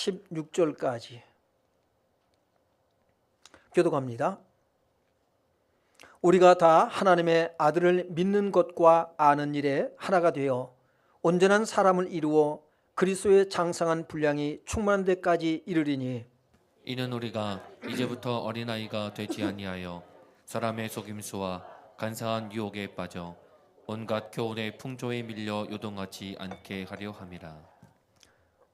16절까지 교독합니다. 우리가 다 하나님의 아들을 믿는 것과 아는 일에 하나가 되어 온전한 사람을 이루어 그리스도의 장성한 분량이 충만한 데까지 이르리니, 이는 우리가 이제부터 어린아이가 되지 아니하여 사람의 속임수와 간사한 유혹에 빠져 온갖 교훈의 풍조에 밀려 요동하지 않게 하려 함이라.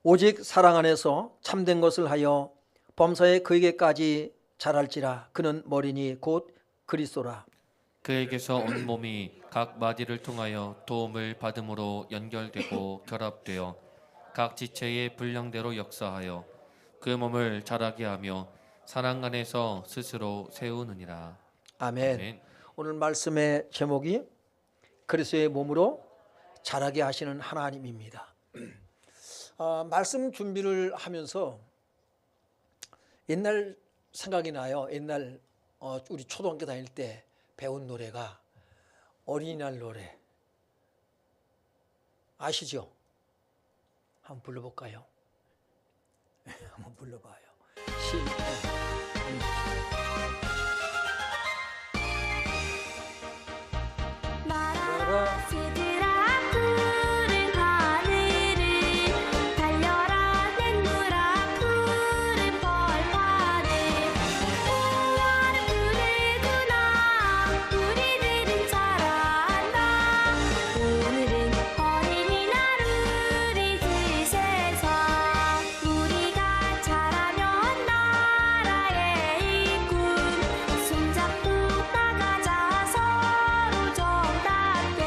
오직 사랑 안에서 참된 것을 하여 범사에 그에게까지 자랄지라. 그는 머리니 곧 그리스도라. 그에게서 온 몸이 각 마디를 통하여 도움을 받음으로 연결되고 결합되어 각 지체의 분량대로 역사하여 그 몸을 자라게 하며 사랑 안에서 스스로 세우느니라. 아멘. 아멘. 오늘 말씀의 제목이 그리스도의 몸으로 자라게 하시는 하나님입니다. 말씀 준비를 하면서 옛날 생각이 나요. 옛날 우리 초등학교 다닐 때 배운 노래가 어린이날 노래 아시죠? 한번 불러볼까요? 한번 불러봐요. 날아라 새들아 푸른 하늘을 달려라 냇물아 푸른 벌판을 우아한 푸르구나 우리들은 자란다 오늘은 어린이날 우리 뜻에서 우리가 자라면 나라의 일꾼 손잡고 나가자 서로 정답게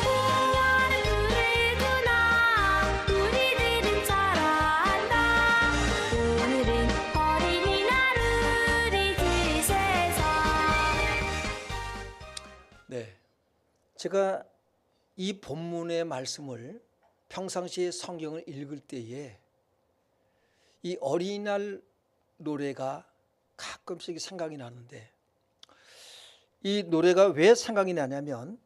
우아한 푸르구나 우리들은 자란다 오늘은 어린이날 우리 뜻에서. 네, 제가 이 본문의 말씀을 평상시에 성경을 읽을 때에 이 어린이날 노래가 가끔씩 생각이 나는데, 이 노래가 왜 생각이 나냐면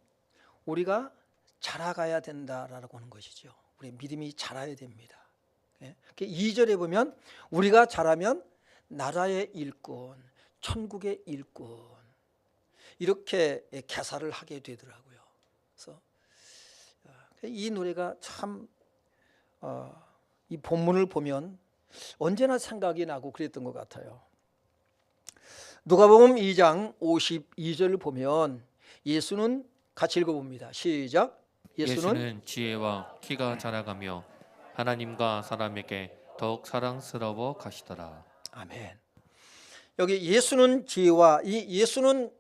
우리가 자라가야 된다라고 하는 것이죠. 우리 믿음이 자라야 됩니다. 2절에 보면 우리가 자라면 나라의 일꾼, 천국의 일꾼, 이렇게 개사를 하게 되더라고요. 그래서 이 노래가 참 이 본문을 보면 언제나 생각이 나고 그랬던 것 같아요. 누가복음 2장 52절을 보면 예수는 같이 읽어봅니다. 시작. 예수는 지혜와 키가 자라가며 하나님과 사람에게 더욱 사랑스러워 가시더라. 아멘. 여기 예수는 지혜와, 이 예수는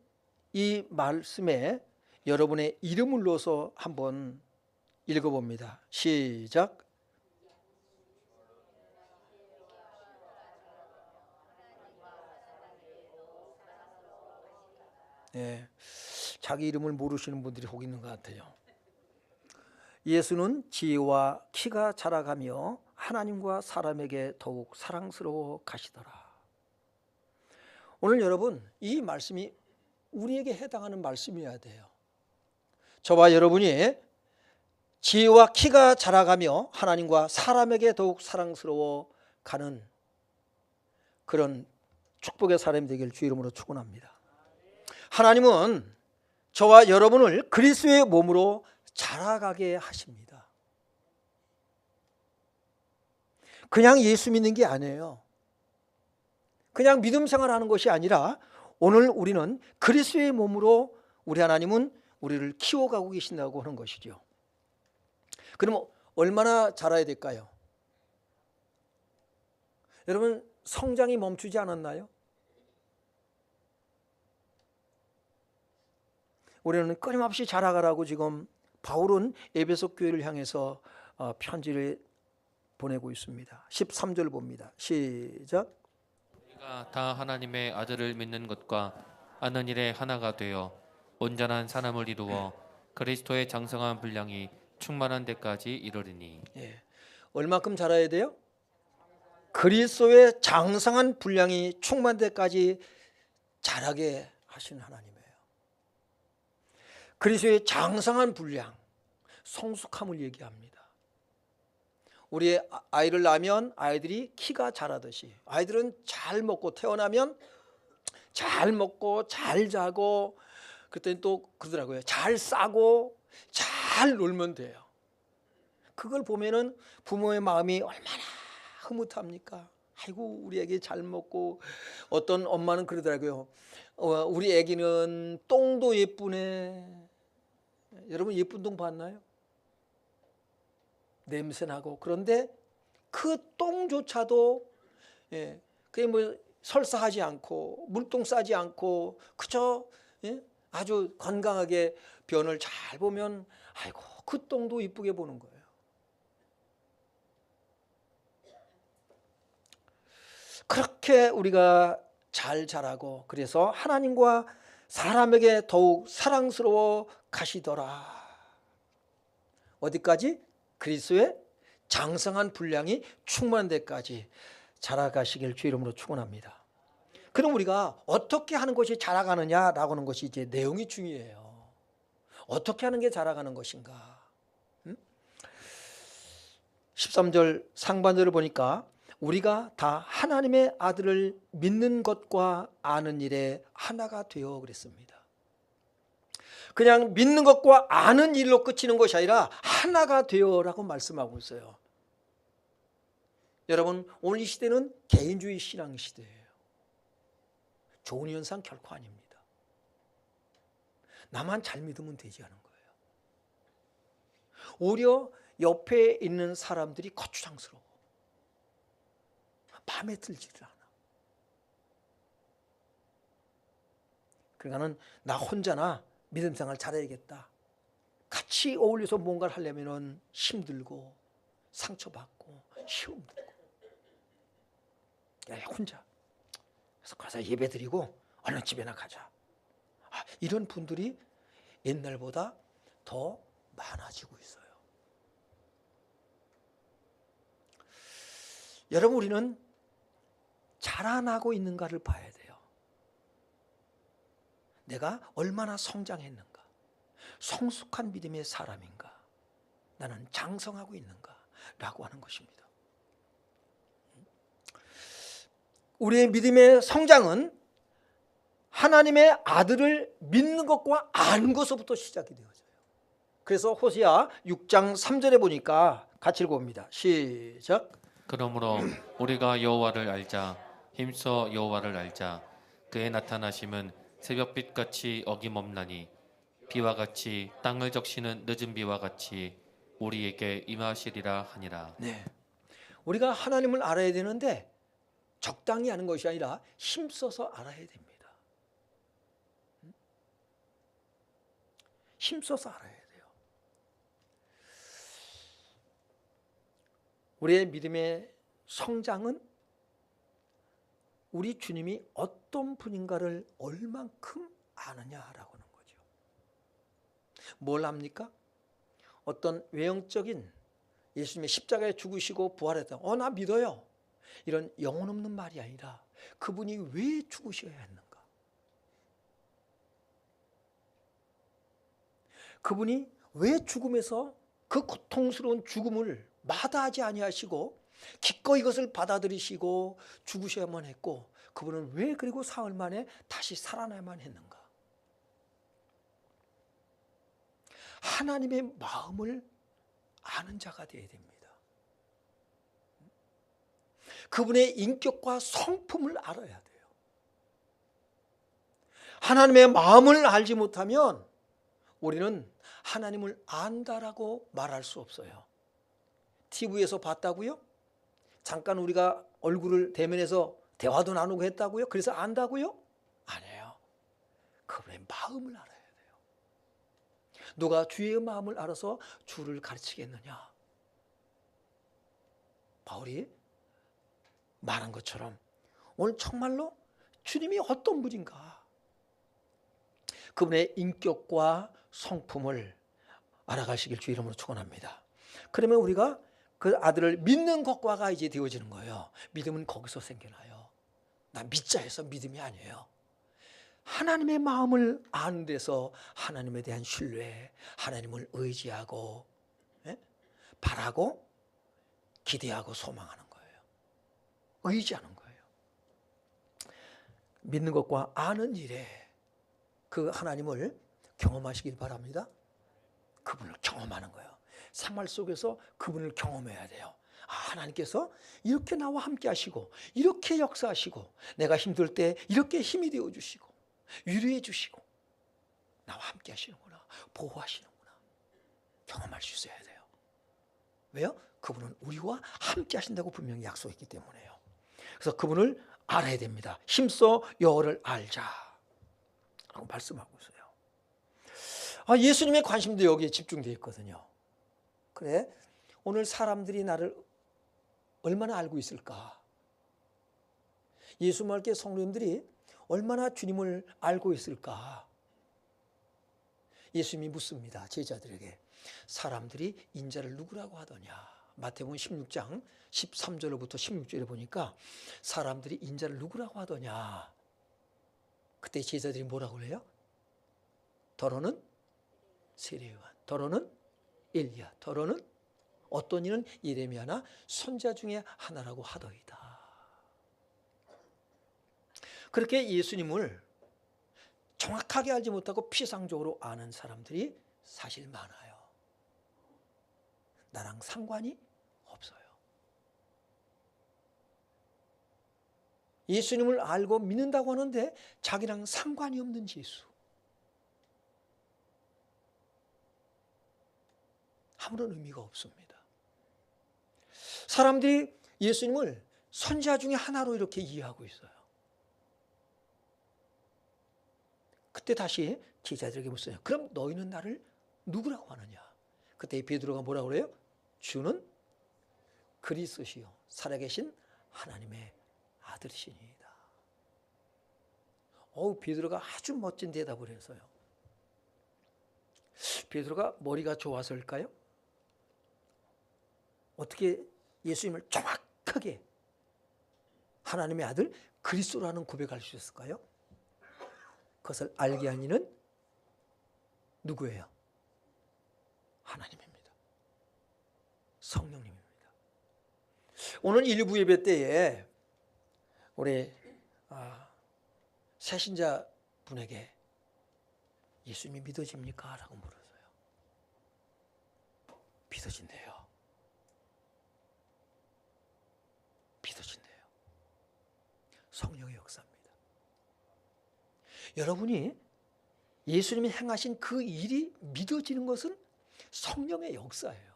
이 말씀에 여러분의 이름을 넣어서 한번 읽어봅니다. 시작. 네, 자기 이름을 모르시는 분들이 혹 있는 것 같아요. 예수는 지혜와 키가 자라가며 하나님과 사람에게 더욱 사랑스러워 가시더라. 오늘 여러분, 이 말씀이 우리에게 해당하는 말씀이어야 돼요. 저와 여러분이 지혜와 키가 자라가며 하나님과 사람에게 더욱 사랑스러워 가는 그런 축복의 사람이 되길 주 이름으로 축원합니다. 하나님은 저와 여러분을 그리스도의 몸으로 자라가게 하십니다. 그냥 예수 믿는 게 아니에요. 그냥 믿음 생활하는 것이 아니라 오늘 우리는 그리스도의 몸으로 우리 하나님은 우리를 키워가고 계신다고 하는 것이죠. 그럼 얼마나 자라야 될까요? 여러분, 성장이 멈추지 않았나요? 우리는 끊임없이 자라가라고 지금 바울은 에베소 교회를 향해서 편지를 보내고 있습니다. 13절 봅니다. 시작. 우리가 다 하나님의 아들을 믿는 것과 아는 일에 하나가 되어 온전한 사람을 이루어 그리스도의 장성한 분량이 충만한 데까지 이르리니. 예. 얼마큼 자라야 돼요? 그리스도의 장성한 분량이 충만한 데까지 자라게 하시는 하나님이에요. 그리스도의 장성한 분량, 성숙함을 얘기합니다. 우리 아이를 낳으면 아이들이 키가 자라듯이 아이들은 잘 먹고 태어나면 잘 먹고 잘 자고 그랬더니 또 그러더라고요. 잘 싸고 잘 놀면 돼요. 그걸 보면은 부모의 마음이 얼마나 흐뭇합니까? 아이고 우리 애기 잘 먹고 어떤 엄마는 그러더라고요. 우리 애기는 똥도 예쁘네. 여러분 예쁜 똥 봤나요? 냄새나고 그런데 그 똥조차도 그게 뭐 설사하지 않고 물똥 싸지 않고 그저 아주 건강하게 변을 잘 보면 아이고 그 똥도 이쁘게 보는 거예요. 그렇게 우리가 잘 자라고 그래서 하나님과 사람에게 더욱 사랑스러워 가시더라. 어디까지? 그리스도의 장성한 분량이 충만한 데까지 자라가시길 주 이름으로 축원합니다. 그럼 우리가 어떻게 하는 것이 자라가느냐라고 하는 것이 이제 내용이 중요해요. 어떻게 하는 게 자라가는 것인가? 13절 상반절을 보니까 우리가 다 하나님의 아들을 믿는 것과 아는 일에 하나가 되어 그랬습니다. 그냥 믿는 것과 아는 일로 그치는 것이 아니라 하나가 되어라고 말씀하고 있어요. 여러분 오늘 이 시대는 개인주의 신앙 시대예요. 좋은 현상 결코 아닙니다. 나만 잘 믿으면 되지 않은 거예요. 오히려 옆에 있는 사람들이 거추장스러워. 마음에 들지를 않아. 그러니까는 나 혼자나 믿음 생활 잘해야겠다. 같이 어울려서 뭔가를 하려면 힘들고 상처받고 힘들고 야, 혼자 그래서 가서 예배 드리고 얼른 집에나 가자. 이런 분들이 옛날보다 더 많아지고 있어요. 여러분 우리는 자라나고 있는가를 봐야 돼요. 내가 얼마나 성장했는가, 성숙한 믿음의 사람인가, 나는 장성하고 있는가 라고 하는 것입니다. 우리의 믿음의 성장은 하나님의 아들을 믿는 것과 아는 것부터 시작이 되어져요. 그래서 호세아 6장 3절에 보니까 같이 읽어봅니다. 시작. 그러므로 우리가 여호와를 알자. 힘써 여호와를 알자. 그의 나타나심은 새벽빛같이 어김없나니 비와 같이 땅을 적시는 늦은 비와 같이 우리에게 임하시리라 하니라. 네, 우리가 하나님을 알아야 되는데 적당히 아는 것이 아니라 힘써서 알아야 됩니다. 힘써서 알아야 돼요. 우리의 믿음의 성장은 우리 주님이 어떤 분인가를 얼만큼 아느냐라고 하는 거죠. 뭘 압니까? 어떤 외형적인 예수님의 십자가에 죽으시고 부활했다. 나 믿어요. 이런 영혼 없는 말이 아니라 그분이 왜 죽으셔야 했는가? 그분이 왜 죽음에서 그 고통스러운 죽음을 마다하지 아니하시고 기꺼이 이것을 받아들이시고 죽으셔야만 했고 그분은 왜 그리고 사흘 만에 다시 살아나야만 했는가? 하나님의 마음을 아는 자가 되어야 됩니다. 그분의 인격과 성품을 알아야 돼요. 하나님의 마음을 알지 못하면 우리는 하나님을 안다라고 말할 수 없어요. TV에서 봤다고요? 잠깐 우리가 얼굴을 대면해서 대화도 나누고 했다고요? 그래서 안다고요? 아니에요. 그분의 마음을 알아야 돼요. 누가 주의 마음을 알아서 주를 가르치겠느냐? 바울이 말한 것처럼 오늘 정말로 주님이 어떤 분인가? 그분의 인격과 성품을 알아가시길 주 이름으로 축원합니다. 그러면 우리가 그 아들을 믿는 것과가 이제 되어지는 거예요. 믿음은 거기서 생겨나요. 나 믿자 해서 믿음이 아니에요. 하나님의 마음을 아는 데서 하나님에 대한 신뢰, 하나님을 의지하고 바라고 기대하고 소망하는 거예요. 의지하는 거예요. 믿는 것과 아는 일에 그 하나님을 경험하시길 바랍니다. 그분을 경험하는 거예요. 생활 속에서 그분을 경험해야 돼요. 아, 하나님께서 이렇게 나와 함께 하시고 이렇게 역사하시고 내가 힘들 때 이렇게 힘이 되어 주시고 위로해 주시고 나와 함께 하시는구나, 보호하시는구나 경험할 수 있어야 돼요. 왜요? 그분은 우리와 함께 하신다고 분명히 약속했기 때문에요. 그래서 그분을 알아야 됩니다. 힘써 여호와를 알자 라고 말씀하고 있어요. 아, 예수님의 관심도 여기에 집중되어 있거든요. 그래, 오늘 사람들이 나를 얼마나 알고 있을까? 예수님께 성도님들이 얼마나 주님을 알고 있을까? 예수님이 묻습니다. 제자들에게. 사람들이 인자를 누구라고 하더냐? 마태복음 16장 13절부터 16절에 보니까 사람들이 인자를 누구라고 하더냐? 그때 제자들이 뭐라고 그래요? 더러는 세례요한, 더러는 엘리야, 더러는 어떤 이는 예레미야나 선지자 중에 하나라고 하더이다. 그렇게 예수님을 정확하게 알지 못하고 피상적으로 아는 사람들이 사실 많아요. 나랑 상관이 없어요. 예수님을 알고 믿는다고 하는데 자기랑 상관이 없는 예수. 아무런 의미가 없습니다. 사람들이 예수님을 선지자 중에 하나로 이렇게 이해하고 있어요. 그때 다시 제자들에게 묻어요. 그럼 너희는 나를 누구라고 하느냐? 그때 베드로가 뭐라고 그래요? 주는 그리스도시요 살아계신 하나님의 아들이시니이다. 베드로가 아주 멋진 대답을 해서요. 베드로가 머리가 좋아서일까요? 어떻게 예수님을 정확하게 하나님의 아들 그리스도라는 고백할 수 있을까요? 그것을 알게 한 이는 누구예요? 하나님입니다. 성령님입니다. 오늘 1부 예배 때에 우리 새신자 분에게 예수님이 믿어집니까? 라고 물었어요. 믿어진대요. 믿어진대요. 성령의 역사입니다. 여러분이 예수님이 행하신 그 일이 믿어지는 것은 성령의 역사예요.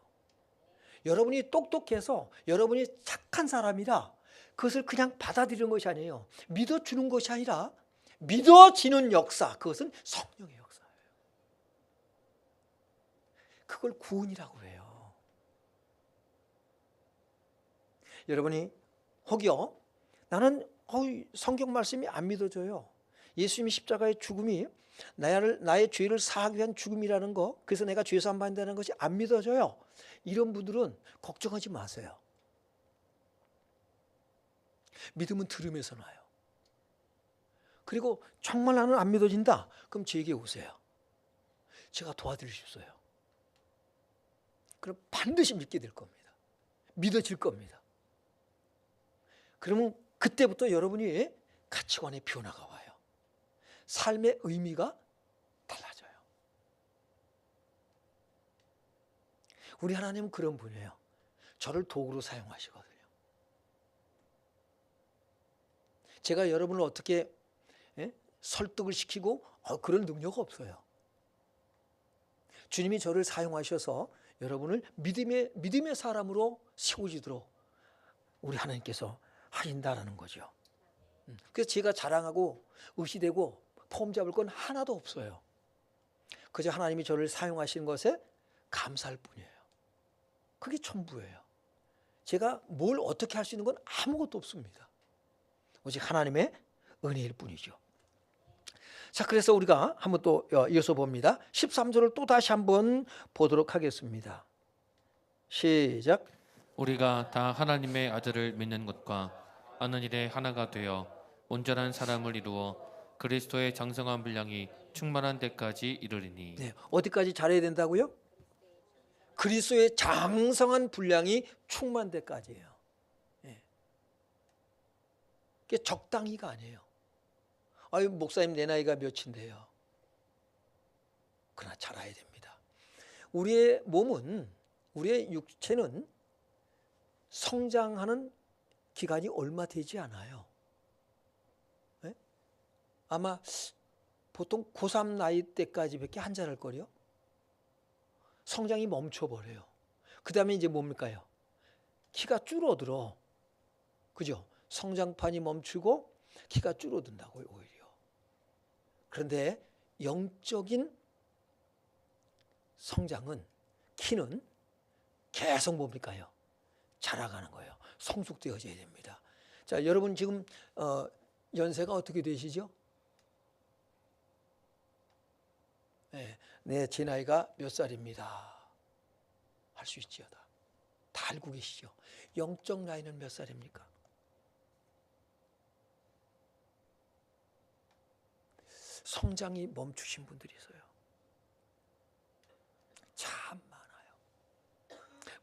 여러분이 똑똑해서 여러분이 착한 사람이라 그것을 그냥 받아들이는 것이 아니에요. 믿어주는 것이 아니라 믿어지는 역사, 그것은 성령의 역사예요. 그걸 구원이라고 해요. 여러분이 혹여 나는 성경 말씀이 안 믿어져요. 예수님이 십자가의 죽음이 나의 죄를 사하기 위한 죽음이라는 거, 그래서 내가 죄사함 받는다는 것이 안 믿어져요. 이런 분들은 걱정하지 마세요. 믿음은 들음에서 나요. 그리고 정말 나는 안 믿어진다. 그럼 제게 오세요. 제가 도와드릴 수 있어요. 그럼 반드시 믿게 될 겁니다. 믿어질 겁니다. 그러면 그때부터 여러분이 가치관의 변화가 와요. 삶의 의미가 달라져요. 우리 하나님은 그런 분이에요. 저를 도구로 사용하시거든요. 제가 여러분을 어떻게 설득을 시키고 그런 능력 없어요. 주님이 저를 사용하셔서 여러분을 믿음의 사람으로 세워지도록 우리 하나님께서 하신다라는 거죠. 그래서 제가 자랑하고 의시되고 폼 잡을 건 하나도 없어요. 그저 하나님이 저를 사용하신 것에 감사할 뿐이에요. 그게 전부예요. 제가 뭘 어떻게 할 수 있는 건 아무것도 없습니다. 오직 하나님의 은혜일 뿐이죠. 자, 그래서 우리가 한번 또 이어서 봅니다. 13절을 또 다시 한번 보도록 하겠습니다. 시작. 우리가 다 하나님의 아들을 믿는 것과 아는 일에 하나가 되어 온전한 사람을 이루어 그리스도의 장성한 분량이 충만한 데까지 이르리니. 네, 어디까지 잘해야 된다고요? 그리스도의 장성한 분량이 충만 때까지예요. 예. 그게 적당히가 아니에요. 아유, 목사님 내 나이가 몇인데요. 그러나 자라야 됩니다. 우리의 몸은, 우리의 육체는 성장하는 기간이 얼마 되지 않아요. 네? 아마 보통 고3 나이 때까지밖에 안 자랄 거요. 성장이 멈춰버려요. 그 다음에 이제 뭡니까요? 키가 줄어들어. 그죠? 성장판이 멈추고 키가 줄어든다고요, 오히려. 그런데 영적인 성장은, 키는 계속 뭡니까요? 자라가는 거예요. 성숙되어져야 됩니다. 자, 여러분 지금 연세가 어떻게 되시죠? 네, 제 나이가 몇 살입니다. 할 수 있지요. 다 알고 계시죠? 영적 나이는 몇 살입니까? 성장이 멈추신 분들이 있어요. 참 많아요.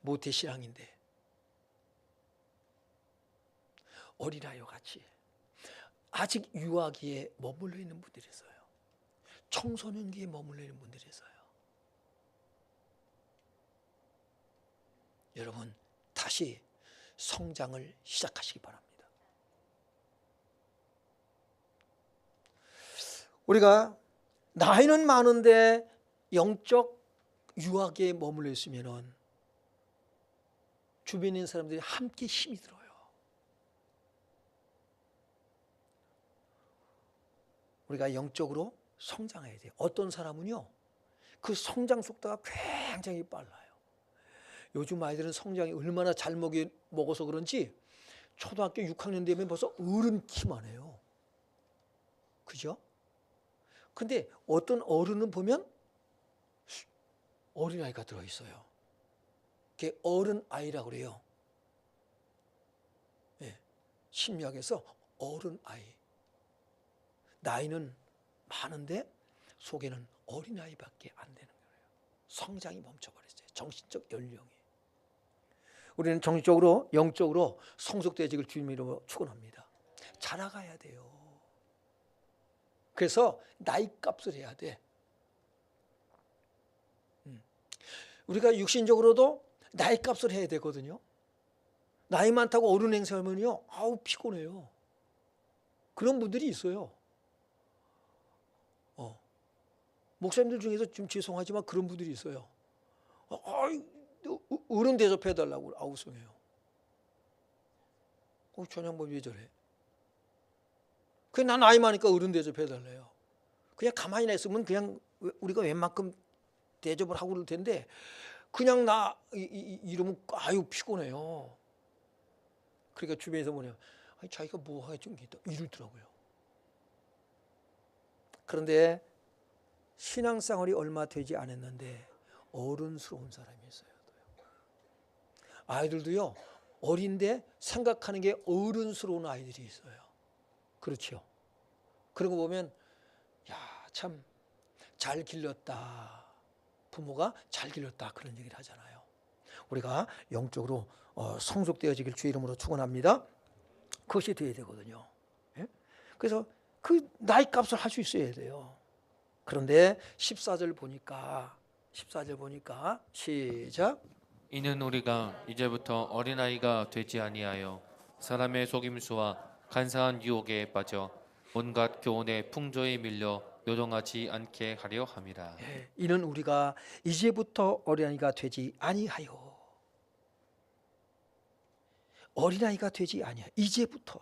모태신앙인데 어린아이와 같이 아직 유아기에 머물러 있는 분들이 있어요. 청소년기에 머물러 있는 분들이 있어요. 여러분, 다시 성장을 시작하시기 바랍니다. 우리가 나이는 많은데 영적 유아기에 머물러 있으면 주변에 있는 사람들이 함께 힘이 들어요. 우리가 영적으로 성장해야 돼요. 어떤 사람은요, 그 성장 속도가 굉장히 빨라요. 요즘 아이들은 성장이 얼마나 잘 먹어서 그런지 초등학교 6학년 되면 벌써 어른 키만 해요. 그죠? 근데 어떤 어른은 보면 어린아이가 들어있어요. 그게 어른아이라고 그래요. 네. 심리학에서 어른아이. 나이는 많은데 속에는 어린아이밖에 안 되는 거예요. 성장이 멈춰버렸어요. 정신적 연령이. 우리는 정신적으로, 영적으로 성숙되어지길 주님으로 축원합니다. 자라가야 돼요. 그래서 나이값을 해야 돼. 우리가 육신적으로도 나이값을 해야 되거든요. 나이 많다고 어른 행세하면요, 아우 피곤해요. 그런 분들이 있어요. 목사님들 중에서 좀 죄송하지만 그런 분들이 있어요. 어른 대접해달라고 아우성해요. 저녁 왜 저래? 그냥 난 나이 많으니까 어른 대접해달래요. 그냥 가만히 있으면 그냥 우리가 웬만큼 대접을 하고 그럴 텐데 그냥 이러면 아유 피곤해요. 그러니까 주변에서 뭐냐, 자기가 뭐 하게 좀 이러더라고요. 그런데 신앙생활이 얼마 되지 않았는데 어른스러운 사람이 있어요. 아이들도요, 어린데 생각하는 게 어른스러운 아이들이 있어요. 그렇죠. 그런 거 보면 야, 참 잘 길렀다. 부모가 잘 길렀다. 그런 얘기를 하잖아요. 우리가 영적으로 성숙되어지길 주의 이름으로 축원합니다. 그것이 돼야 되거든요. 예? 그래서 그 나이값을 할 수 있어야 돼요. 그런데 14절 보니까 시작. 이는 우리가 이제부터 어린아이가 되지 아니하여 사람의 속임수와 간사한 유혹에 빠져 온갖 교훈의 풍조에 밀려 요동하지 않게 하려 함이라. 예, 이는 우리가 이제부터 어린아이가 되지 아니하여. 어린아이가 되지 아니하여. 이제부터.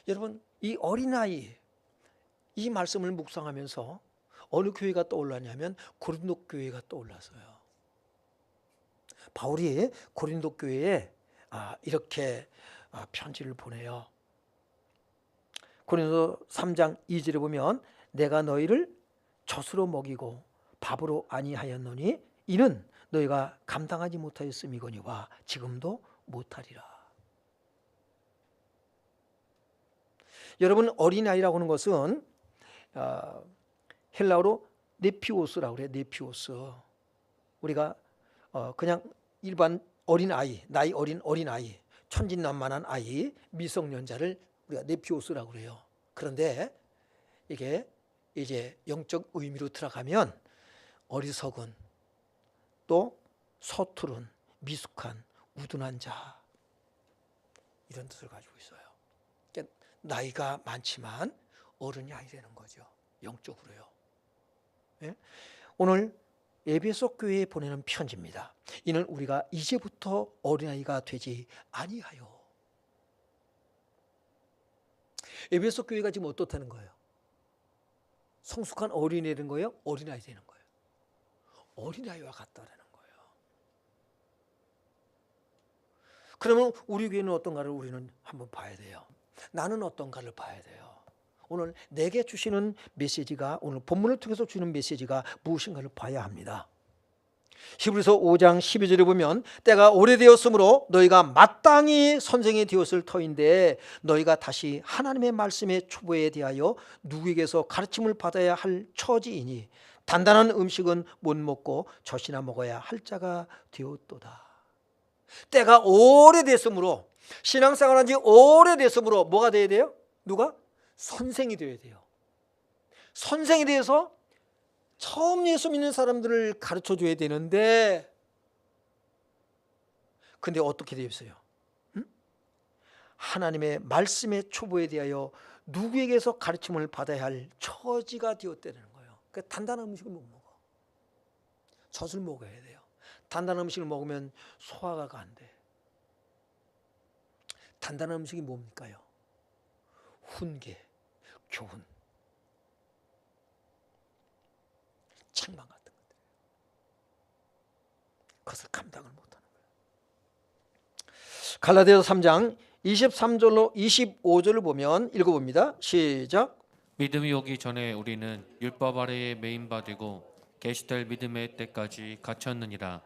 여러분, 이 어린아이, 이 말씀을 묵상하면서 어느 교회가 떠올랐냐면 고린도 교회가 떠올랐어요. 바울이 고린도 교회에 이렇게 편지를 보내요. 고린도 3장 2절에 보면 내가 너희를 젖으로 먹이고 밥으로 아니하였노니 이는 너희가 감당하지 못하였음이거니와 지금도 못하리라. 여러분, 어린아이라고 하는 것은 헬라어로 네피오스라고 그래요. 네피오스. 우리가 그냥 일반 어린아이, 나이 어린 어린아이, 천진난만한 아이, 미성년자를 우리가 네피오스라고 그래요. 그런데 이게 이제 영적 의미로 들어가면 어리석은, 또 서투른, 미숙한, 우둔한 자, 이런 뜻을 가지고 있어요. 그러니까 나이가 많지만 어른이 아니라는 거죠. 영적으로요. 예? 오늘 에베소 교회에 보내는 편지입니다. 이는 우리가 이제부터 어린아이가 되지 아니하여. 에베소 교회가 지금 어떻다는 거예요? 성숙한 어린이 되는 거예요? 어린아이 되는 거예요? 어린아이와 같다라는 거예요. 그러면 우리 교회는 어떤가를 우리는 한번 봐야 돼요. 나는 어떤가를 봐야 돼요. 오늘 내게 주시는 메시지가, 오늘 본문을 통해서 주는 메시지가 무엇인가를 봐야 합니다. 히브리서 5장 12절에 보면 때가 오래되었으므로 너희가 마땅히 선생이 되었을 터인데 너희가 다시 하나님의 말씀의 초보에 대하여 누구에게서 가르침을 받아야 할 처지이니 단단한 음식은 못 먹고 젖이나 먹어야 할 자가 되었도다. 때가 오래됐으므로, 신앙생활한 지 오래됐으므로 뭐가 돼야 돼요? 누가? 선생이 되어야 돼요. 선생이 되어서 처음 예수 믿는 사람들을 가르쳐 줘야 되는데, 근데 어떻게 되어 있어요? 하나님의 말씀의 초보에 대하여 누구에게서 가르침을 받아야 할 처지가 되었다는 거예요. 그러니까 단단한 음식을 못 먹어. 젖을 먹어야 돼요. 단단한 음식을 먹으면 소화가 안 돼. 단단한 음식이 뭡니까요? 훈계, 교훈, 책망 같은 것들. 그것을 감당을 못하는 거예요. 갈라디아서 3장 23절로 25절을 보면 읽어봅니다. 시작. 믿음이 오기 전에 우리는 율법 아래에 매인받고 계시될 믿음의 때까지 갇혔느니라.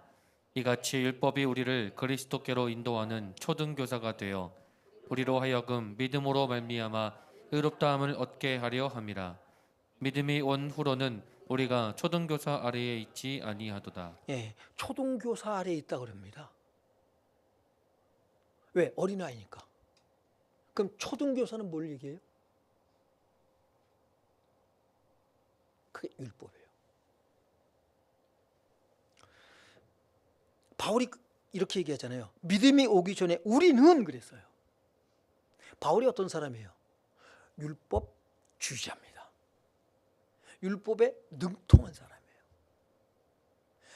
이같이 율법이 우리를 그리스도께로 인도하는 초등교사가 되어 우리로 하여금 믿음으로 말미암아 의롭다함을 얻게 하려 함이라. 믿음이 온 후로는 우리가 초등교사 아래에 있지 아니하도다. 예, 초등교사 아래에 있다 그럽니다. 왜? 어린아이니까. 그럼 초등교사는 뭘 얘기해요? 그게 율법이에요. 바울이 이렇게 얘기하잖아요. 믿음이 오기 전에 우리는 그랬어요. 바울이 어떤 사람이에요? 율법 주의자입니다. 율법에 능통한 사람이에요.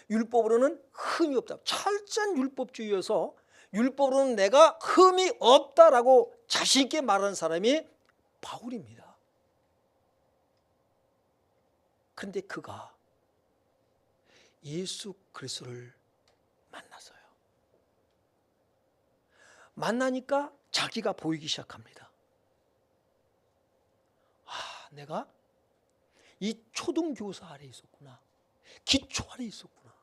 율법으로는 흠이 없다. 철저한 율법주의여서 율법으로는 내가 흠이 없다라고 자신 있게 말하는 사람이 바울입니다. 그런데 그가 예수 그리스도를 만났어요. 만나니까 자기가 보이기 시작합니다. 내가 이 초등교사 아래 있었구나. 기초 아래 있었구나.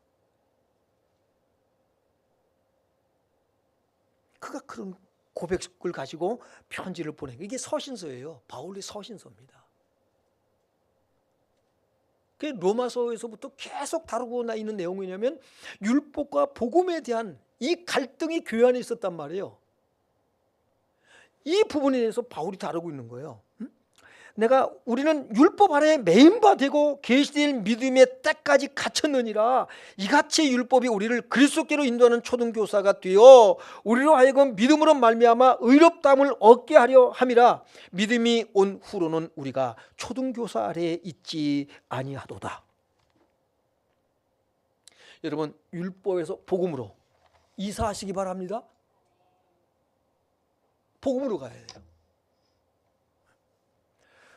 그가 그런 고백을 가지고 편지를 보낸, 이게 서신서예요. 바울의 서신서입니다. 그 로마서에서부터 계속 다루고 있는 내용이냐면 율법과 복음에 대한 이 갈등이 교회 안에 있었단 말이에요. 이 부분에 대해서 바울이 다루고 있는 거예요. 우리는 율법 아래에 매인바되고 계시될 믿음의 때까지 갇혔느니라. 이같이 율법이 우리를 그리스도께로 인도하는 초등교사가 되어 우리로 하여금 믿음으로 말미암아 의롭다함을 얻게 하려 함이라. 믿음이 온 후로는 우리가 초등교사 아래에 있지 아니하도다. 여러분, 율법에서 복음으로 이사하시기 바랍니다. 복음으로 가야 돼요.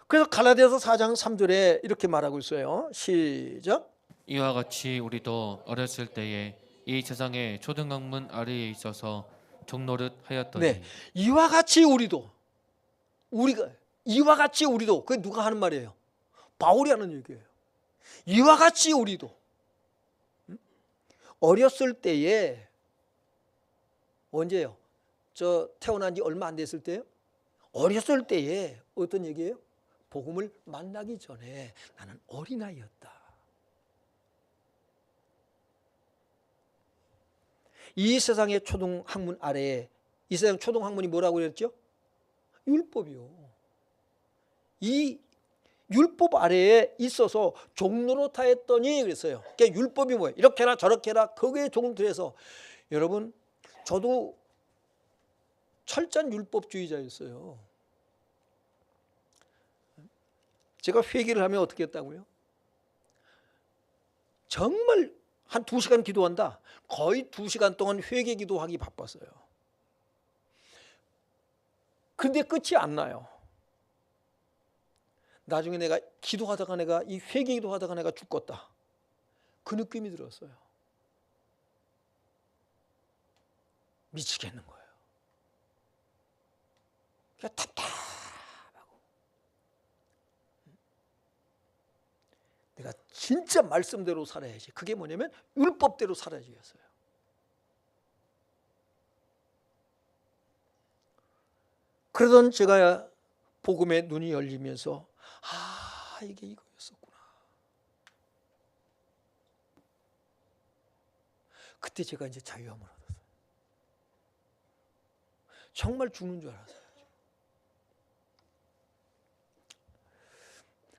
그래서 갈라디아서 4장 3절에 이렇게 말하고 있어요. 시작. 이와 같이 우리도 어렸을 때에 이 세상의 초등학문 아래에 있어서 종노릇 하였더니. 네, 이와 같이 우리가 이와 같이 우리도, 그게 누가 하는 말이에요? 바울이 하는 얘기예요. 이와 같이 우리도 어렸을 때에, 언제요? 저 태어난 지 얼마 안 됐을 때요? 어렸을 때에 어떤 얘기예요? 복음을 만나기 전에 나는 어린아이였다. 이 세상의 초등 학문 아래에, 이 세상 초등 학문이 뭐라고 그랬죠? 율법이요. 이 율법 아래에 있어서 종로로 타했더니 그랬어요. 그러니까 율법이 뭐예요? 이렇게 해라 저렇게 해라, 거기에 종로해서. 여러분, 저도 철저한 율법주의자였어요. 제가 회개를 하면 어떻게 했다고요? 정말 한 2시간 기도한다. 거의 2시간 동안 회개 기도하기 바빴어요. 근데 끝이 안 나요. 나중에 내가 기도하다가 내가 이 회개 기도하다가 내가 죽겠다, 그 느낌이 들었어요. 미치겠는 거예요. 그러니까 답답하고, 내가 진짜 말씀대로 살아야지. 그게 뭐냐면 율법대로 살아야지였어요. 그러던 제가 복음의 눈이 열리면서 이게 이거였었구나. 그때 제가 이제 자유함을 얻었어요. 정말 죽는 줄 알았어요.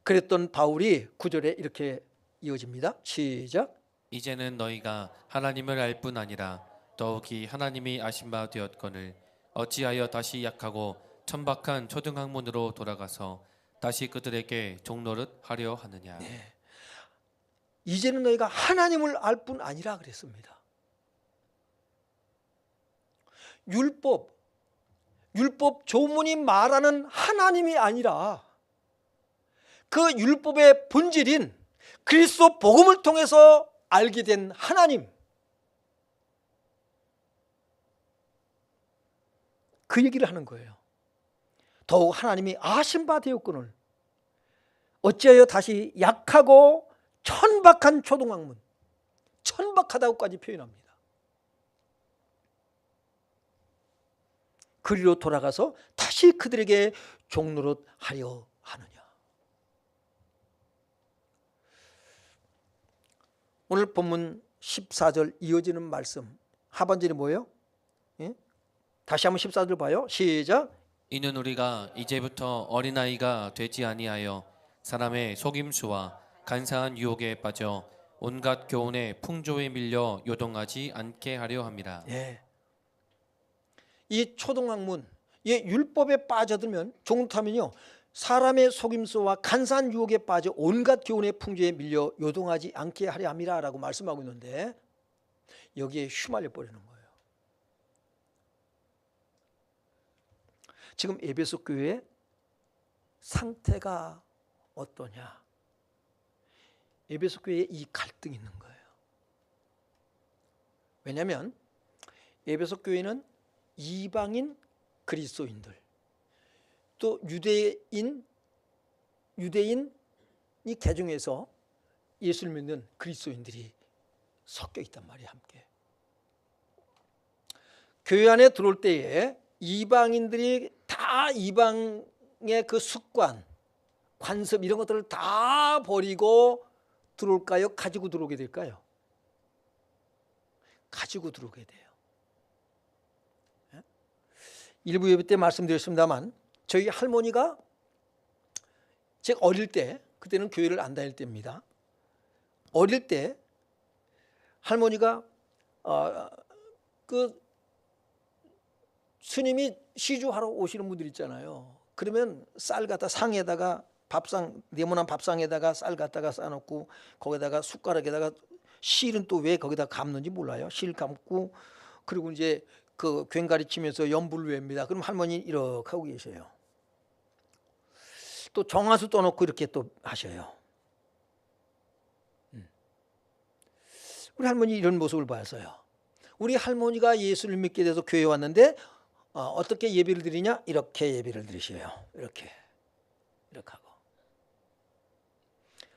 그랬던 바울이 9절에 이렇게 이어집니다. 시작. 이제는 너희가 하나님을 알 뿐 아니라 더욱이 하나님이 아신 바 되었거늘 어찌하여 다시 약하고 천박한 초등학문으로 돌아가서 다시 그들에게 종노릇 하려 하느냐. 네. 이제는 너희가 하나님을 알 뿐 아니라 그랬습니다. 율법 조문이 말하는 하나님이 아니라 그 율법의 본질인 그리스도 복음을 통해서 알게 된 하나님, 그 얘기를 하는 거예요. 더욱 하나님이 아신 바 되었거늘 어찌하여 다시 약하고 천박한 초등학문, 천박하다고까지 표현합니다. 그리로 돌아가서 다시 그들에게 종노릇 하려 하느냐. 오늘 본문 14절 이어지는 말씀 하반절이 뭐예요? 예? 다시 한번 14절 봐요. 시작. 이는 우리가 이제부터 어린아이가 되지 아니하여 사람의 속임수와 간사한 유혹에 빠져 온갖 교훈의 풍조에 밀려 요동하지 않게 하려 함이라. 예. 이 초등학문, 이 율법에 빠져들면, 종타면요, 사람의 속임수와 간사한 유혹에 빠져 온갖 교훈의 풍조에 밀려 요동하지 않게 하려 함이라라고 말씀하고 있는데, 여기에 휘말려 버리는 거예요. 지금 에베소 교회의 상태가 어떠냐? 에베소 교회에 이 갈등이 있는 거예요. 왜냐하면 에베소 교회는 이방인 그리스도인들, 또 유대인이 개종해서 예수를 믿는 그리스도인들이 섞여 있단 말이에요. 함께 교회 안에 들어올 때에 이방인들이 다 이방의 그 습관, 관습 이런 것들을 다 버리고 들어올까요? 가지고 들어오게 될까요? 가지고 들어오게 돼요. 일부 예배 때 말씀드렸습니다만, 저희 할머니가 제가 어릴 때, 그때는 교회를 안 다닐 때입니다. 어릴 때 할머니가 그 스님이 시주하러 오시는 분들 있잖아요. 그러면 쌀 갖다 상에다가 밥상, 네모난 밥상에다가 쌀 갖다가 싸놓고 거기다가 숟가락에다가 실은 또 왜 거기다 감는지 몰라요. 실 감고, 그리고 이제 그 괭가리 치면서 연불을 외웁니다. 그럼 할머니 이렇게 하고 계셔요. 또 정화수 떠놓고 이렇게 또 하셔요. 우리 할머니 이런 모습을 봤어요. 우리 할머니가 예수를 믿게 돼서 교회에 왔는데 어떻게 예배를 드리냐? 이렇게 예배를 드리셔요. 이렇게 하고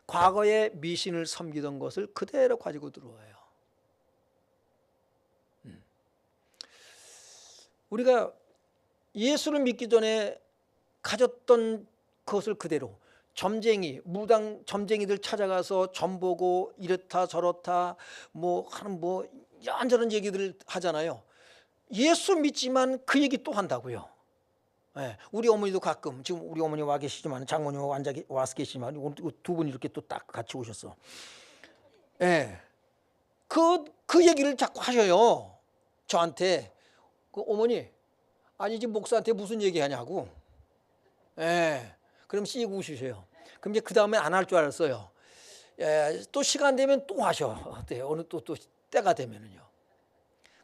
과거에 미신을 섬기던 것을 그대로 가지고 들어와요. 우리가 예수를 믿기 전에 가졌던 그것을 그대로, 점쟁이, 무당 점쟁이들 찾아가서 점 보고 이렇다 저렇다 뭐 하는 뭐 이런저런 얘기들을 하잖아요. 예수 믿지만 그 얘기 또 한다고요. 예, 우리 어머니도 가끔, 지금 우리 어머니 와 계시지만, 장모님 와서 계시지만, 오늘 두 분이 이렇게 또 딱 같이 오셨어. 예, 그 얘기를 자꾸 하셔요. 저한테. 그 어머니, 아니 지금 목사한테 무슨 얘기하냐고. 예, 그럼 씩 웃으세요. 그럼 이제 그 다음에 안 할 줄 알았어요. 예, 또 시간 되면 또 하셔. 네, 어느 또 때가 되면은요.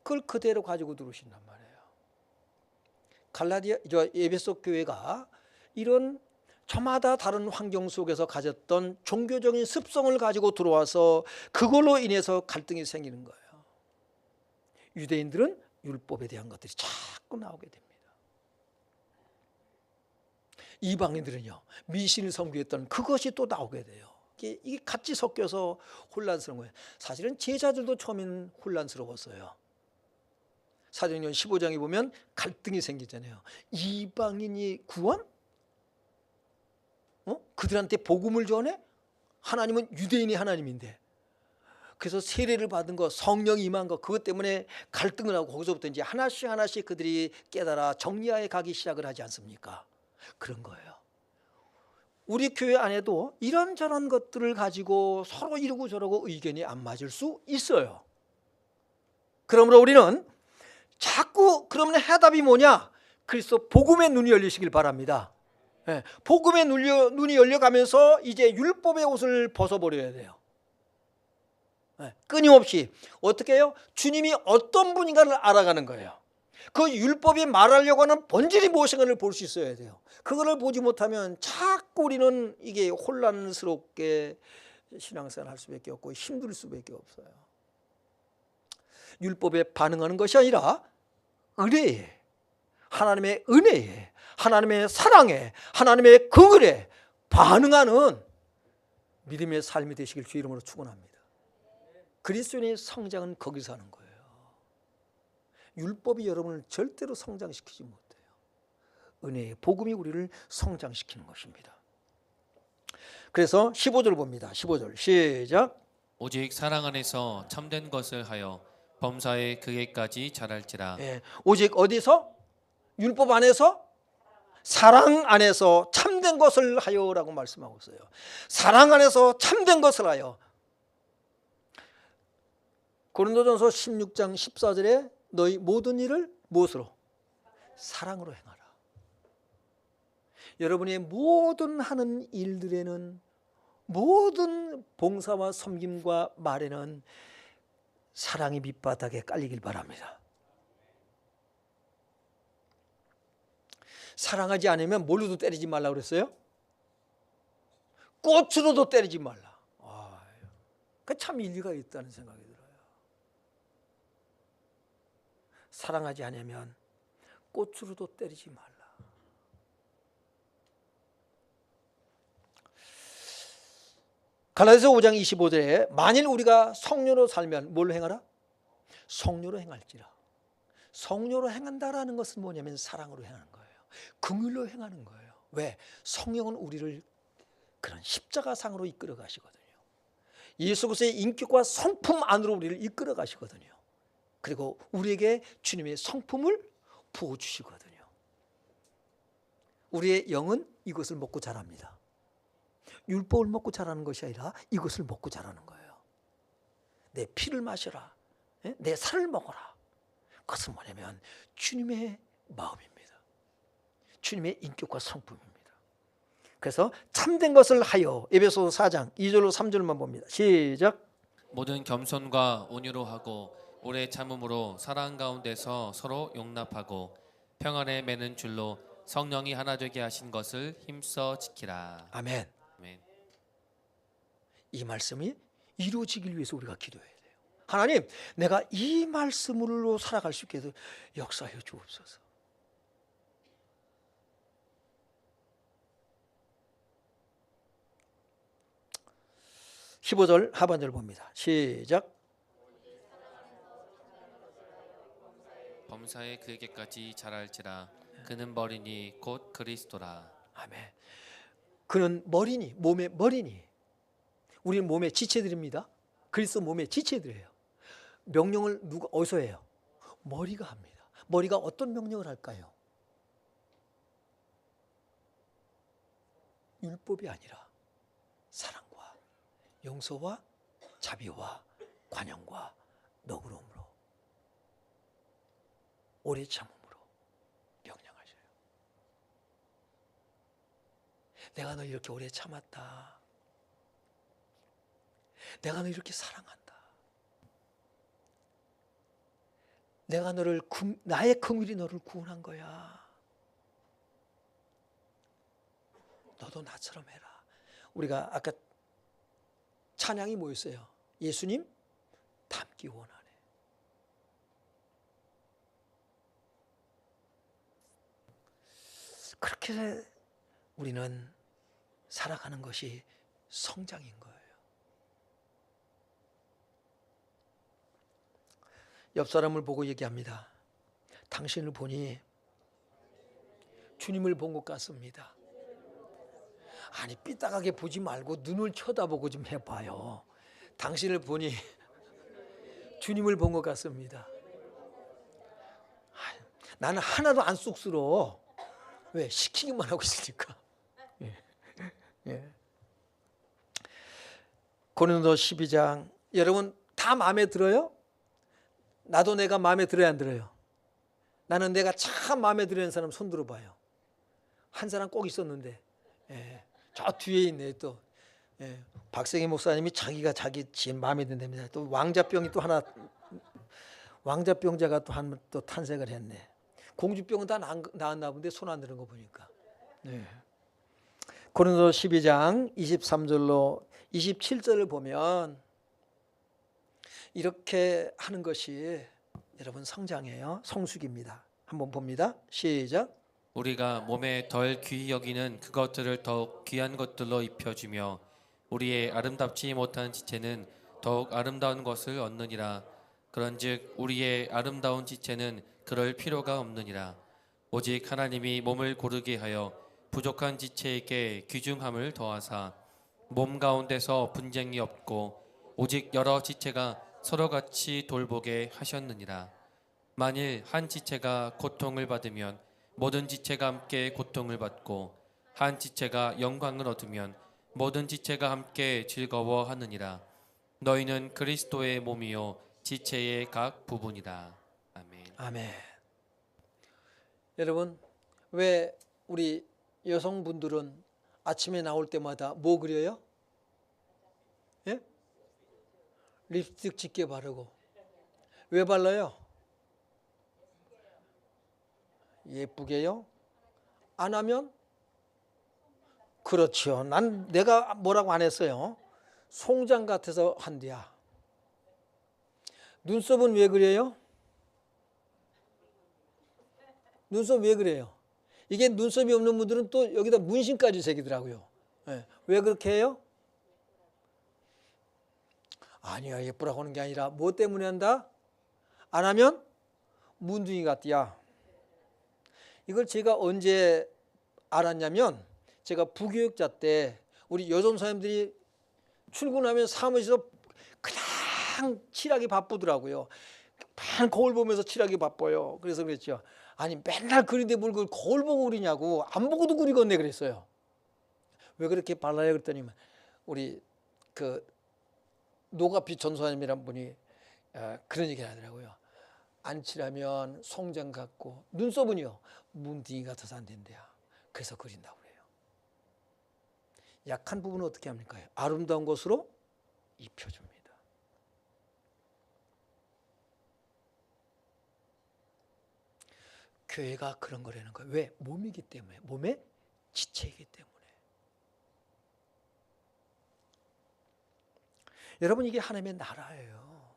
그걸 그대로 가지고 들어오신단 말이에요. 에베소 교회가 이런 저마다 다른 환경 속에서 가졌던 종교적인 습성을 가지고 들어와서 그걸로 인해서 갈등이 생기는 거예요. 유대인들은 율법에 대한 것들이 자꾸 나오게 됩니다. 이방인들은요, 미신을 섬기했던 그것이 또 나오게 돼요. 이게 같이 섞여서 혼란스러운 거예요. 사실은 제자들도 처음에는 혼란스러웠어요. 사도행전 15장에 보면 갈등이 생기잖아요. 이방인이 구원? 그들한테 복음을 전해? 하나님은 유대인이 하나님인데. 그래서 세례를 받은 거, 성령이 임한 거, 그것 때문에 갈등을 하고 거기서부터 이제 하나씩 그들이 깨달아 정리하에 가기 시작을 하지 않습니까? 그런 거예요. 우리 교회 안에도 이런저런 것들을 가지고 서로 이러고 저러고 의견이 안 맞을 수 있어요. 그러므로 우리는 자꾸 그러면 해답이 뭐냐? 그래서 복음의 눈이 열리시길 바랍니다. 예, 복음의 눈이 열려가면서 이제 율법의 옷을 벗어버려야 돼요. 예, 끊임없이 어떻게 해요? 주님이 어떤 분인가를 알아가는 거예요. 그 율법이 말하려고 하는 본질이 무엇인가를 볼 수 있어야 돼요. 그거를 보지 못하면 자꾸 우리는 이게 혼란스럽게 신앙생활 할 수밖에 없고 힘들 수밖에 없어요. 율법에 반응하는 것이 아니라 은혜에, 하나님의 은혜에, 하나님의 사랑에, 하나님의 긍휼에 반응하는 믿음의 삶이 되시길 주 이름으로 축원합니다. 그리스도인의 성장은 거기서 하는 거예요. 율법이 여러분을 절대로 성장시키지 못해요. 은혜의 복음이 우리를 성장시키는 것입니다. 그래서 15절 봅니다. 15절 시작. 오직 사랑 안에서 참된 것을 하여 범사에 그에까지 자랄지라. 예, 오직 어디서? 율법 안에서? 사랑 안에서 참된 것을 하여라고 말씀하고 있어요. 사랑 안에서 참된 것을 하여. 고린도전서 16장 14절에 너희 모든 일을 무엇으로? 사랑으로 행하라. 여러분의 모든 하는 일들에는, 모든 봉사와 섬김과 말에는 사랑이 밑바닥에 깔리길 바랍니다. 사랑하지 않으면 뭘로도 때리지 말라고 그랬어요? 꽃으로도 때리지 말라. 그 참 일리가 있다는 생각이 들어요. 사랑하지 않으면 꽃으로도 때리지 말라. 갈라디아서 5장 25절에 만일 우리가 성령으로 살면 뭘로 행하라? 성령으로 행할지라. 성령으로 행한다라는 것은 뭐냐면 사랑으로 행하는 거예요. 긍휼로 행하는 거예요. 왜? 성령은 우리를 그런 십자가상으로 이끌어 가시거든요. 예수 그리스도의 인격과 성품 안으로 우리를 이끌어 가시거든요. 그리고 우리에게 주님의 성품을 부어주시거든요. 우리의 영은 이것을 먹고 자랍니다. 율법을 먹고 자라는 것이 아니라 이것을 먹고 자라는 거예요. 내 피를 마셔라. 내 살을 먹어라. 그것은 뭐냐면 주님의 마음입니다. 주님의 인격과 성품입니다. 그래서 참된 것을 하여, 에베소서 4장 2절로 3절만 봅니다. 시작. 모든 겸손과 온유로 하고 오래 참음으로 사랑 가운데서 서로 용납하고 평안에 매는 줄로 성령이 하나 되게 하신 것을 힘써 지키라. 아멘. 아멘. 이 말씀이 이루어지길 위해서 우리가 기도해야 돼요. 하나님, 내가 이 말씀으로 살아갈 수 있게 해서 역사해 주옵소서. (15절) 하반절 봅니다. 시작. 범사에 그에게까지 자랄지라. 그는 머리니 곧 그리스도라. 아멘. 그는 머리니, 몸의 머리니. 우리는 몸의 지체들입니다. 그리스도 몸의 지체들이에요. 명령을 누가 어디서 해요? 머리가 합니다. 머리가 어떤 명령을 할까요? 율법이 아니라 사랑과 용서와 자비와 관용과 너그러움으로 오래 참음으로 명령하셔요. 내가 너 이렇게 오래 참았다. 내가 너 이렇게 사랑한다. 내가 나의 긍휼이 너를 구원한 거야. 너도 나처럼 해라. 우리가 아까 찬양이 뭐였어요? 예수님 닮기 원하네. 그렇게 우리는 살아가는 것이 성장인 거예요. 옆 사람을 보고 얘기합니다. 당신을 보니 주님을 본 것 같습니다. 아니 삐딱하게 보지 말고 눈을 쳐다보고 좀 해봐요. 당신을 보니 주님을 본 것 같습니다. 나는 하나도 안 쑥스러워. 왜? 시키기만 하고 있으니까. 예. 고린도 12장 여러분 다 마음에 들어요? 나도 내가 마음에 들어야 안 들어요? 나는 내가 참 마음에 들어하는 사람 손 들어봐요. 한 사람 꼭 있었는데 저 뒤에 있네 또. 박생희 목사님이 자기가 자기 지인 마음에 든답니다. 또 왕자병이 또 하나 왕자병자가 또 한 또 탄생을 했네. 공주병은 다 나았나 본데 손 안 드는 거 보니까. 고린도 12장 23절로 27절을 보면 이렇게 하는 것이 여러분 성장이에요. 성숙입니다. 한번 봅니다. 시작. 우리가 몸에 덜 귀히 여기는 그것들을 더욱 귀한 것들로 입혀주며 우리의 아름답지 못한 지체는 더욱 아름다운 것을 얻느니라. 그런즉 우리의 아름다운 지체는 그럴 필요가 없느니라. 오직 하나님이 몸을 고르게 하여 부족한 지체에게 귀중함을 더하사 몸 가운데서 분쟁이 없고 오직 여러 지체가 서로 같이 돌보게 하셨느니라. 만일 한 지체가 고통을 받으면 모든 지체가 함께 고통을 받고 한 지체가 영광을 얻으면 모든 지체가 함께 즐거워하느니라. 너희는 그리스도의 몸이요 지체의 각 부분이다. 아멘. 아멘. 여러분 왜 우리 여성분들은 아침에 나올 때마다 뭐 그려요? 예? 립스틱 짙게 바르고 왜 발라요? 예쁘게요? 안 하면? 그렇죠. 난 내가 뭐라고 안 했어요. 송장 같아서 한대야. 눈썹은 왜 그래요? 눈썹 왜 그래요? 이게 눈썹이 없는 분들은 또 여기다 문신까지 새기더라고요. 왜 그렇게 해요? 아니야, 예쁘라고 하는 게 아니라 뭐 때문에 한다? 안 하면 문둥이 같디야. 이걸 제가 언제 알았냐면 제가 부교육자 때 우리 여전 사람들이 출근하면 사무실에서 그냥 칠하기 바쁘더라고요. 반 거울 보면서 칠하기 바빠요. 그래서 그랬죠. 아니 맨날 그리는데 뭘 그걸 거울 보고 그리냐고. 안 보고도 그리겠네 그랬어요. 왜 그렇게 발라요 그랬더니 우리 그 노가피 전소사님이란 분이 그런 얘기를 하더라고요. 안 칠하면 송장 같고 눈썹은요 문둥이 같아서 안 된대요. 그래서 그린다고 그래요. 약한 부분은 어떻게 합니까? 아름다운 것으로 입혀줍니다. 교회가 그런 거라는 거예요. 왜? 몸이기 때문에. 몸의 지체이기 때문에. 여러분 이게 하나님의 나라예요.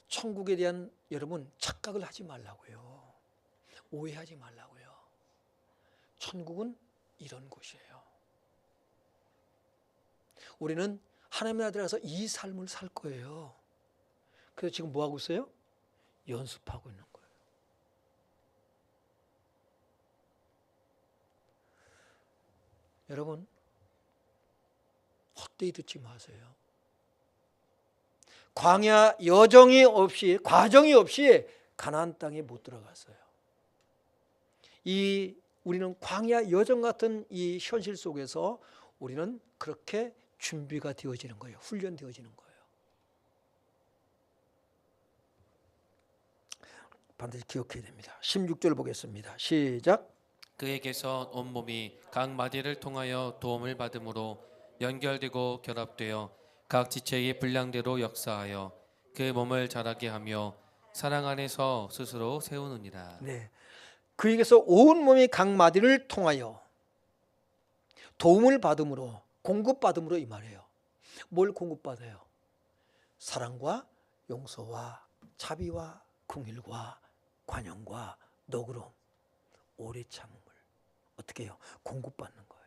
천국에 대한 여러분 착각을 하지 말라고요. 오해하지 말라고요. 천국은 이런 곳이에요. 우리는 하나님의 나라에서 이 삶을 살 거예요. 그래서 지금 뭐 하고 있어요? 연습하고 있는 거예요. 여러분 헛되이 듣지 마세요. 광야 과정이 없이 가나안 땅에 못 들어갔어요. 우리는 광야 여정 같은 이 현실 속에서 우리는 그렇게 준비가 되어지는 거예요. 훈련되어지는 거예요. 반드시 기억해야 됩니다. 16절 보겠습니다. 시작. 그에게서 온몸이 각 마디를 통하여 도움을 받음으로 연결되고 결합되어 각 지체의 분량대로 역사하여 그 몸을 자라게 하며 사랑 안에서 스스로 세우느니라. 네, 그에게서 온 몸이 각 마디를 통하여 도움을 받음으로 공급받음으로 이 말이에요. 뭘 공급받아요? 사랑과 용서와 자비와 긍휼과 관용과 너그러움, 오래 참음을 어떻게 해요? 공급받는 거예요.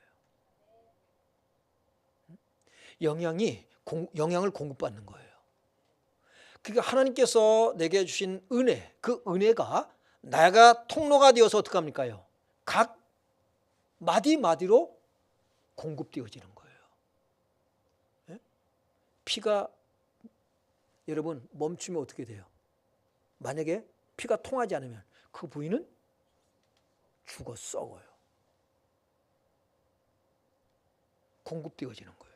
영향을 공급받는 거예요. 그러니까 하나님께서 내게 주신 은혜, 그 은혜가 내가 통로가 되어서 어떻게 합니까요? 각 마디마디로 공급되어지는 거예요. 예? 피가 여러분 멈추면 어떻게 돼요? 만약에 피가 통하지 않으면 그 부위는 죽어 썩어요. 공급되어지는 거예요.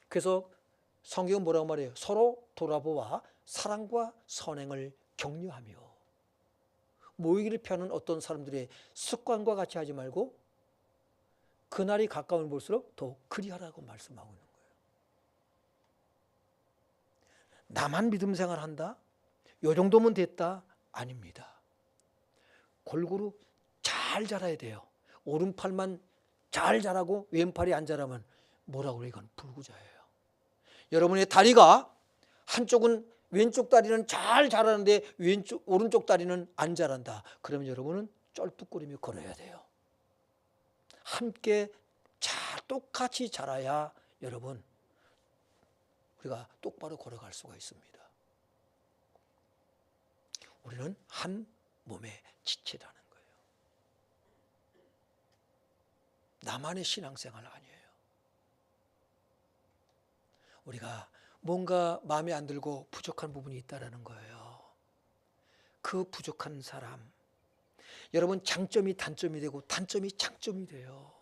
그래서 성경은 뭐라고 말해요? 서로 돌아보아 사랑과 선행을 격려하며, 모이기를 피하는 어떤 사람들의 습관과 같이 하지 말고 그날이 가까우면 볼수록 더 그리하라고 말씀하고 있는 거예요. 나만 믿음 생활한다? 요 정도면 됐다? 아닙니다. 골고루 잘 자라야 돼요. 오른팔만 잘 자라고 왼팔이 안 자라면 뭐라고 그래요? 이건 불구자예요. 여러분의 다리가 한쪽은 왼쪽 다리는 잘 자라는데 오른쪽 다리는 안 자란다. 그러면 여러분은 쩔뚝거리며 걸어야 돼요. 함께 똑같이 자라야 여러분 우리가 똑바로 걸어갈 수가 있습니다. 우리는 한 몸의 지체라는 거예요. 나만의 신앙생활 아니에요. 우리가 뭔가 마음에 안 들고 부족한 부분이 있다라는 거예요. 그 부족한 사람, 여러분 장점이 단점이 되고 단점이 장점이 돼요.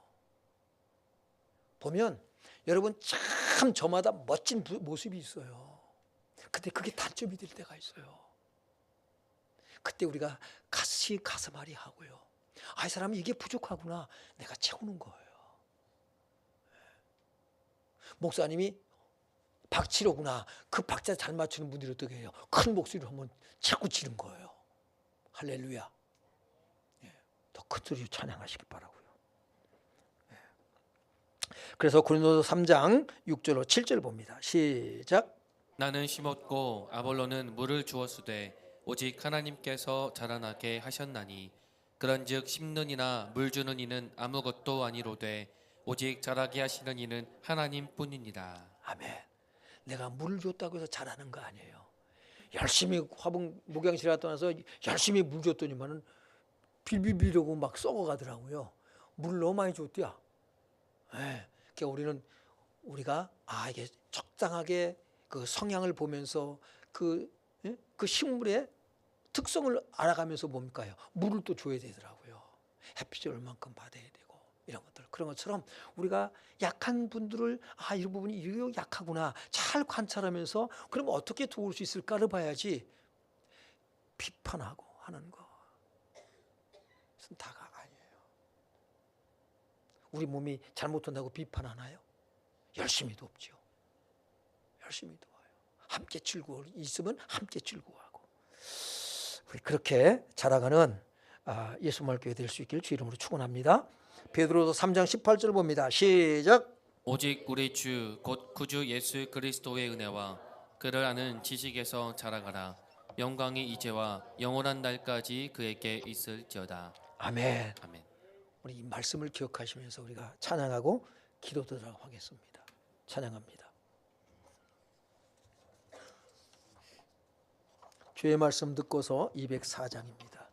보면 여러분 참 저마다 멋진 모습이 있어요. 근데 그게 단점이 될 때가 있어요. 그때 우리가 같이 가슴앓이 하고요. 이 사람은 이게 부족하구나. 내가 채우는 거예요. 목사님이 박치로구나. 그 박자 잘 맞추는 분들이 어떻게 해요? 큰 목소리로 한번 자꾸 치는 거예요. 할렐루야. 더 큰 소리로 찬양하시기 바라고요. 그래서 고린도서 3장 6절로 7절 봅니다. 시작. 나는 심었고 아볼로는 물을 주었으되 오직 하나님께서 자라나게 하셨나니 그런즉 심는 이나 물 주는 이는 아무것도 아니로되 오직 자라게 하시는 이는 하나님뿐이니라. 아멘. 내가 물을 줬다고 해서 자라는 거 아니에요. 열심히 화분 목양실에 갔다 와서 열심히 물 줬더니만은 빌빌비려고 막 썩어가더라고요. 물을 너무 많이 줬대요. 그러니까 우리가 이게 적당하게 그 성향을 보면서 그 식물의 특성을 알아가면서 뭡니까요? 물을 또 줘야 되더라고요. 햇빛을 얼만큼 받아야 되고 이런 것들. 그런 것처럼 우리가 약한 분들을 이런 부분이 이렇게 약하구나 잘 관찰하면서 그럼 어떻게 도울 수 있을까를 봐야지 비판하고 하는 거 그것은 다가 아니에요. 우리 몸이 잘못한다고 비판하나요? 열심히 돕죠. 열심히 도와요. 함께 즐거워 있으면 함께 즐거워하고 우리 그렇게 자라가는 예수말 교회 될 수 있기를 주 이름으로 축원합니다. 베드로서 3장 18절 봅니다. 시작. 오직 우리 주 곧 구주 예수 그리스도의 은혜와 그를 아는 지식에서 자라가라. 영광이 이제와 영원한 날까지 그에게 있을지어다. 아멘. 아멘. 우리 이 말씀을 기억하시면서 우리가 찬양하고 기도드리도록 하겠습니다. 찬양합니다. 주의 말씀 듣고서 204장입니다.